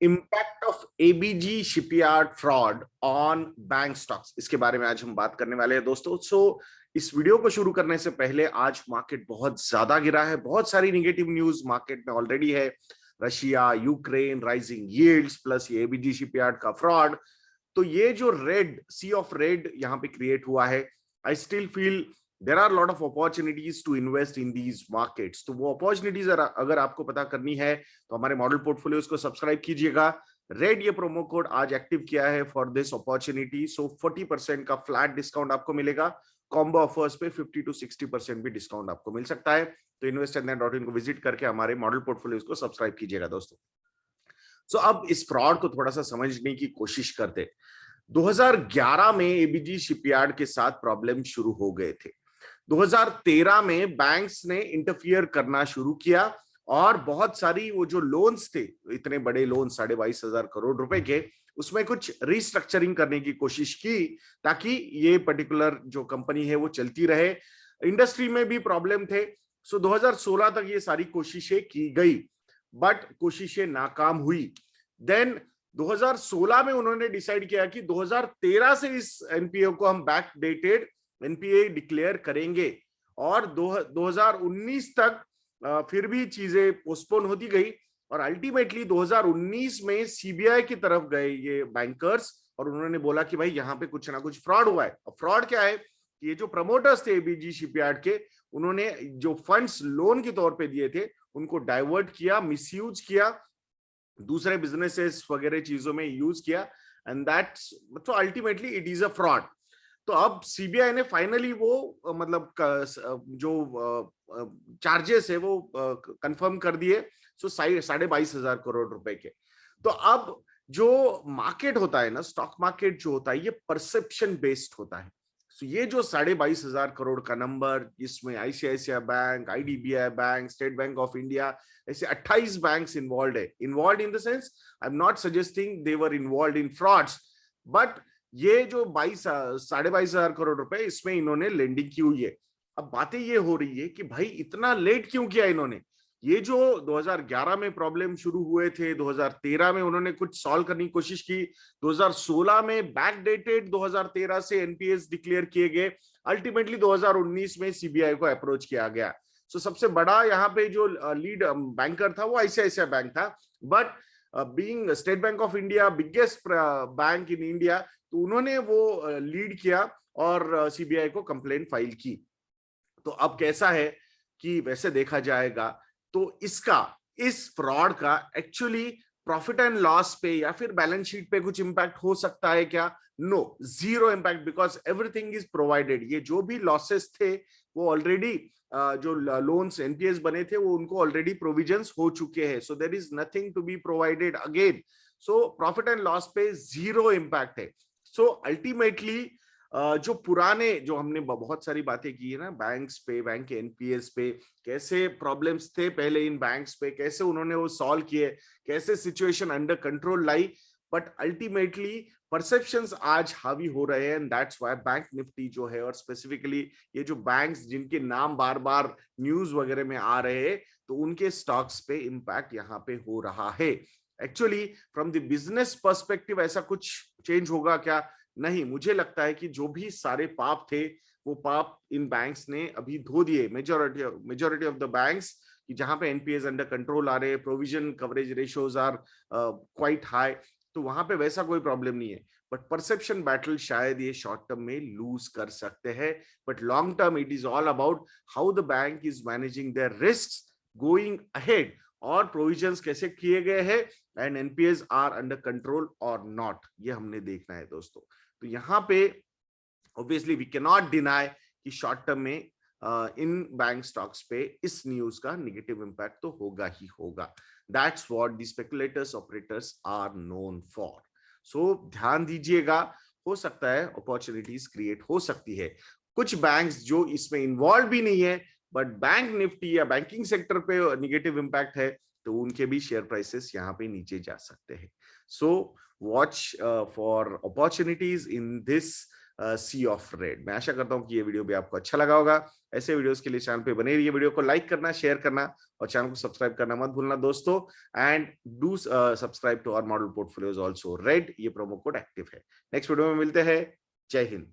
Impact of ABG shipyard fraud on bank stocks, इसके बारे में आज हम बात करने वाले हैं दोस्तों। इस वीडियो को शुरू करने से पहले, आज मार्केट बहुत ज्यादा गिरा है, बहुत सारी निगेटिव न्यूज मार्केट में ऑलरेडी है। Russia, Ukraine, rising yields plus ये एबीजी शिपयार्ड का फ्रॉड। तो ये जो रेड सी ऑफ रेड यहाँ पे क्रिएट हुआ है, I still feel there are lot of opportunities to invest in these markets. तो वो अपॉर्चुनिटीज अगर आपको पता करनी है तो हमारे मॉडल पोर्टफोलियोज को सब्सक्राइब कीजिएगा। रेड ये प्रोमो कोड आज एक्टिव किया है फॉर दिस अपॉर्चुनिटी, सो 40% का फ्लैट डिस्काउंट आपको मिलेगा। कॉम्बो ऑफर्स पे 50 to 60% भी डिस्काउंट आपको मिल सकता है। तो investindia.in को विजिट करके हमारे मॉडल पोर्टफोलियोज को सब्सक्राइब कीजिएगा दोस्तों। अब इस फ्रॉड को थोड़ा सा समझने की कोशिश करते। 2011 में एबीजी शिपयार्ड के साथ प्रॉब्लम शुरू हो गए थे। 2013 में बैंक्स ने इंटरफियर करना शुरू किया और बहुत सारी वो जो लोन्स थे, इतने बड़े लोन 22,500 करोड़ रुपए के, उसमें कुछ रिस्ट्रक्चरिंग करने की कोशिश की ताकि ये पर्टिकुलर जो कंपनी है वो चलती रहे। इंडस्ट्री में भी प्रॉब्लम थे। 2016 तक ये सारी कोशिशें की गई, बट कोशिशें नाकाम हुई। देन 2016 में उन्होंने डिसाइड किया कि 2013 से इस एनपीए को हम बैक डेटेड एनपीए डिक्लेयर करेंगे, और 2019 तक फिर भी चीजें पोस्टपोन होती गई, और अल्टीमेटली 2019 में सीबीआई की तरफ गए ये बैंकर्स और उन्होंने बोला कि भाई यहाँ पे कुछ ना कुछ फ्रॉड हुआ है। अब फ्रॉड क्या है कि ये जो प्रमोटर्स थे एबीजी शिपयार्ड के, उन्होंने जो फंड्स लोन के तौर पे दिए थे उनको डाइवर्ट किया, मिसयूज किया, दूसरे बिजनेसेस वगैरह चीजों में यूज किया, एंड दैट्स तो ultimately it is a fraud. तो अब सीबीआई ने फाइनली वो मतलब जो चार्जेस है वो कंफर्म कर दिए, 22,500 करोड़ रुपए के। तो अब जो मार्केट होता है ना, स्टॉक मार्केट जो होता है, ये परसेप्शन बेस्ड होता है। ये जो 22,500 करोड़ का नंबर, जिसमें ICICI bank, IDBI bank, state bank of India, ऐसे 28 banks involve in the sense, I am not suggesting they were involve in frauds, but ये जो 22,500 करोड़ रुपए, इसमें इन्होंने लेंडिंग की हुई है। अब बातें ये हो रही है कि भाई इतना लेट क्यों किया इन्होंने। ये जो 2011 में प्रॉब्लम शुरू हुए थे, 2013 में उन्होंने कुछ सॉल्व करने की कोशिश की, 2016 में बैक डेटेड 2013 से एनपीएस डिक्लेयर किए गए, अल्टीमेटली 2019 में सीबीआई को अप्रोच किया गया। सबसे बड़ा यहाँ पे जो लीड बैंकर था वो आईसीआईसीआई बैंक था, but being state bank of India biggest bank in India, तो उन्होंने वो लीड किया और सीबीआई को कंप्लेंट फाइल की। तो अब कैसा है कि वैसे देखा जाएगा तो इस फ्रॉड का एक्चुअली प्रॉफिट एंड लॉस पे या फिर बैलेंस शीट पे कुछ इंपैक्ट हो सकता है क्या? No, zero impact, because everything is provided. ये जो भी लॉसेस थे वो ऑलरेडी जो लोन्स एनपीएस बने थे वो उनको ऑलरेडी प्रोविजंस हो चुके हैं, so there is nothing to be provided again. So profit and loss पे जीरो इंपैक्ट है। सो अल्टीमेटली जो पुराने, जो हमने बहुत सारी बातें की है ना, बैंक्स पे, बैंक के एनपीएस पे, कैसे प्रॉब्लम्स थे पहले इन बैंक्स पे, कैसे उन्होंने वो सॉल्व किए, कैसे situation under control lie, but ultimately perceptions आज हावी हो रहे हैं, and that's why bank Nifty जो है, और स्पेसिफिकली ये जो बैंक्स जिनके नाम बार बार न्यूज वगैरह में आ रहे हैं, तो उनके स्टॉक्स पे इंपैक्ट यहाँ पे हो रहा है। Actually from the business perspective ऐसा कुछ चेंज होगा क्या? नहीं, मुझे लगता है कि जो भी सारे पाप थे वो पाप इन बैंक्स ने अभी धो दिए। मेजॉरिटी ऑफ द बैंक्स कि जहां पे एनपीएस अंडर कंट्रोल आ रहे हैं, provision coverage ratios are quite high, तो वहां पे वैसा कोई प्रॉब्लम नहीं है। बट परसेप्शन बैटल शायद ये शॉर्ट टर्म में लूज कर सकते हैं, but long term it is all about how the bank is managing their risk going ahead, और प्रोविजंस कैसे किए गए हैं, and NPAs are under control और नॉट, ये हमने देखना है दोस्तों। तो यहाँ पे obviously we can not deny कि शॉर्ट टर्म में इन बैंक स्टॉक्स पे इस न्यूज का नेगेटिव इंपैक्ट तो होगा ही होगा। That's what the speculators operators are known for. So ध्यान दीजिएगा, हो सकता है अपॉर्चुनिटीज क्रिएट हो सकती है। कुछ बैंक्स जो इसमें इन्वॉल्व भी नहीं है, बट बैंक निफ्टी या बैंकिंग सेक्टर पे नेगेटिव इंपैक्ट है, तो उनके भी शेयर प्राइसेस यहाँ पे नीचे जा सकते हैं। So watch for opportunities in this sea of red. मैं आशा करता हूं कि ये वीडियो भी आपको अच्छा लगा होगा। ऐसे वीडियोस के लिए चैनल पे बने रहिए, वीडियो को लाइक करना, शेयर करना और चैनल को सब्सक्राइब करना मत भूलना दोस्तों। And do subscribe to our model portfolios also. Red ये प्रोमो कोड एक्टिव है। नेक्स्ट वीडियो में मिलते हैं। जय हिंद।